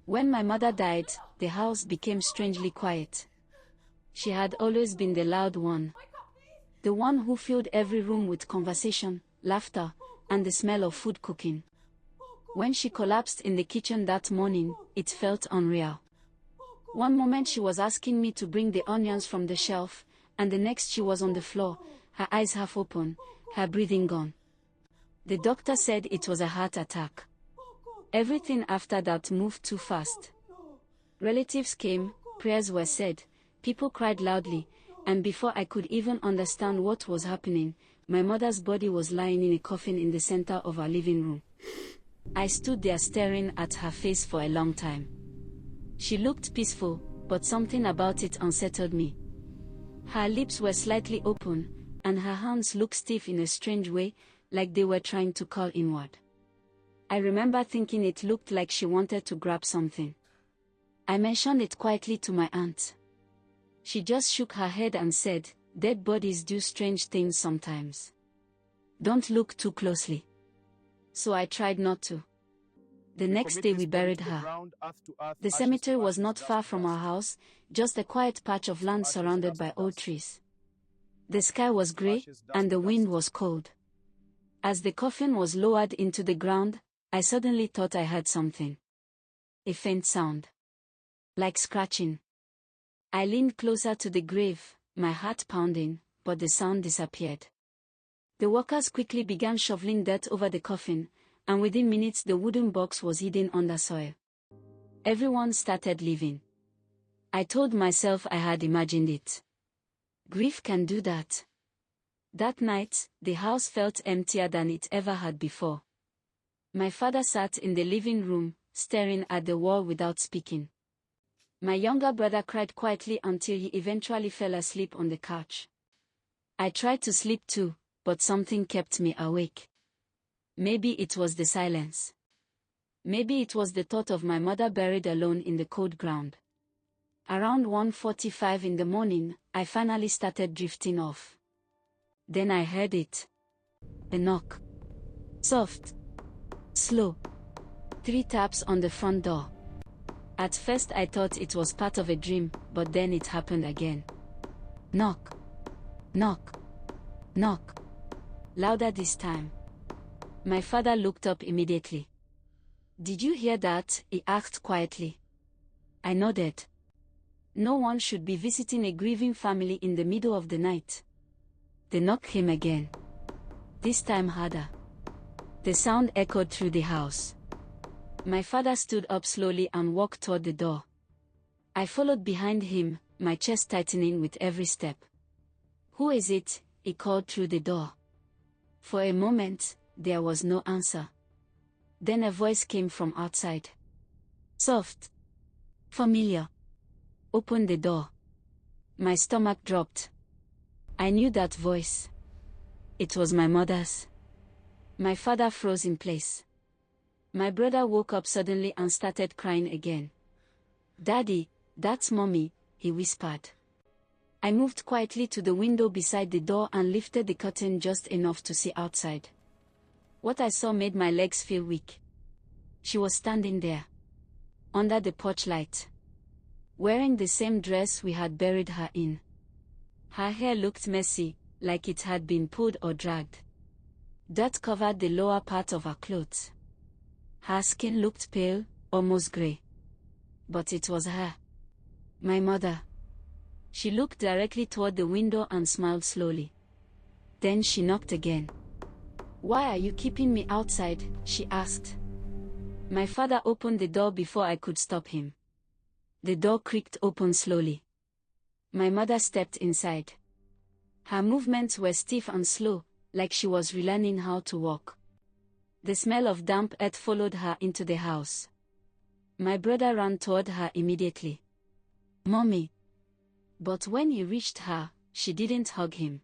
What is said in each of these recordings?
When my mother died, the house became strangely quiet. She had always been the loud one. The one who filled every room with conversation, laughter, and the smell of food cooking. When she collapsed in the kitchen that morning, it felt unreal. One moment she was asking me to bring the onions from the shelf, and the next she was on the floor, her eyes half open, her breathing gone. The doctor said it was a heart attack. Everything after that moved too fast. Relatives came, prayers were said, people cried loudly, and before I could even understand what was happening, my mother's body was lying in a coffin in the center of our living room. I stood there staring at her face for a long time. She looked peaceful, but something about it unsettled me. Her lips were slightly open, and her hands looked stiff in a strange way, like they were trying to call inward. I remember thinking it looked like she wanted to grab something. I mentioned it quietly to my aunt. She just shook her head and said, "Dead bodies do strange things sometimes. Don't look too closely." So I tried not to. The next day we buried her. The cemetery was not far from our house, just a quiet patch of land surrounded by old trees. The sky was gray, and the wind was cold. As the coffin was lowered into the ground, I suddenly thought I heard something. A faint sound. Like scratching. I leaned closer to the grave, my heart pounding, but the sound disappeared. The workers quickly began shoveling dirt over the coffin, and within minutes the wooden box was hidden under soil. Everyone started leaving. I told myself I had imagined it. Grief can do that. That night, the house felt emptier than it ever had before. My father sat in the living room, staring at the wall without speaking. My younger brother cried quietly until he eventually fell asleep on the couch. I tried to sleep too, but something kept me awake. Maybe it was the silence. Maybe it was the thought of my mother buried alone in the cold ground. Around 1:45 in the morning, I finally started drifting off. Then I heard it. A knock. Soft. Slow. 3 taps on the front door. At first I thought it was part of a dream, but then it happened again. Knock. Knock. Knock. Louder this time. My father looked up immediately. "Did you hear that?" he asked quietly. I nodded. No one should be visiting a grieving family in the middle of the night. The knock came again. This time harder. The sound echoed through the house. My father stood up slowly and walked toward the door. I followed behind him, my chest tightening with every step. "Who is it?" he called through the door. For a moment, there was no answer. Then a voice came from outside. Soft. Familiar. "Open the door." My stomach dropped. I knew that voice. It was my mother's. My father froze in place. My brother woke up suddenly and started crying again. "Daddy, that's Mommy," he whispered. I moved quietly to the window beside the door and lifted the curtain just enough to see outside. What I saw made my legs feel weak. She was standing there. Under the porch light. Wearing the same dress we had buried her in. Her hair looked messy, like it had been pulled or dragged. Dirt covered the lower part of her clothes. Her skin looked pale, almost gray. But it was her. My mother. She looked directly toward the window and smiled slowly. Then she knocked again. "Why are you keeping me outside?" she asked. My father opened the door before I could stop him. The door creaked open slowly. My mother stepped inside. Her movements were stiff and slow, like she was relearning how to walk. The smell of damp earth followed her into the house. My brother ran toward her immediately. "Mommy." But when he reached her, she didn't hug him.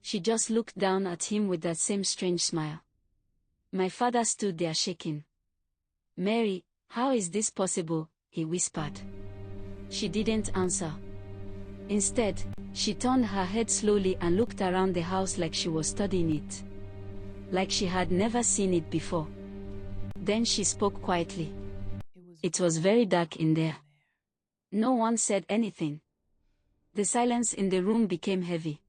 She just looked down at him with that same strange smile. My father stood there shaking. "Mary, how is this possible?" he whispered. She didn't answer. Instead, she turned her head slowly and looked around the house like she was studying it. Like she had never seen it before. Then she spoke quietly. It was very dark in there. No one said anything. The silence in the room became heavy.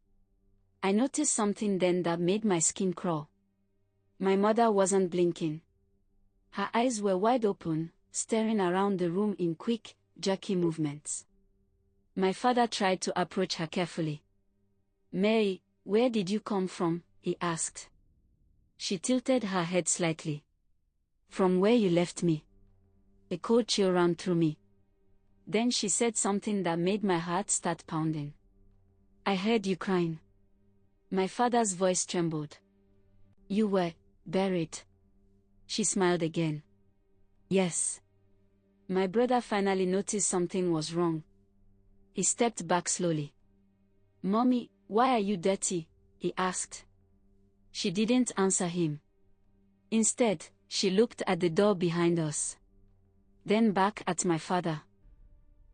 I noticed something then that made my skin crawl. My mother wasn't blinking. Her eyes were wide open, staring around the room in quick, jerky movements. My father tried to approach her carefully. "Mary, where did you come from?" he asked. She tilted her head slightly. "From where you left me." A cold chill ran through me. Then she said something that made my heart start pounding. "I heard you crying." My father's voice trembled. "You were buried." She smiled again. "Yes." My brother finally noticed something was wrong. He stepped back slowly. "Mommy, why are you dirty?" he asked. She didn't answer him. Instead, she looked at the door behind us. Then back at my father.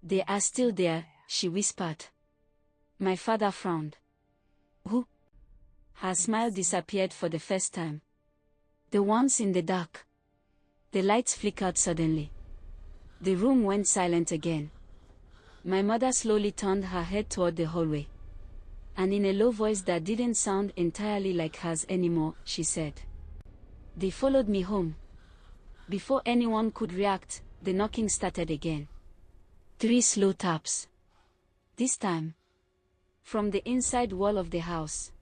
"They are still there," she whispered. My father frowned. "Who?" Her smile disappeared for the first time. "The ones in the dark." The lights flickered suddenly. The room went silent again. My mother slowly turned her head toward the hallway. And in a low voice that didn't sound entirely like hers anymore, she said, "They followed me home." Before anyone could react, the knocking started again. 3 slow taps. This time, from the inside wall of the house.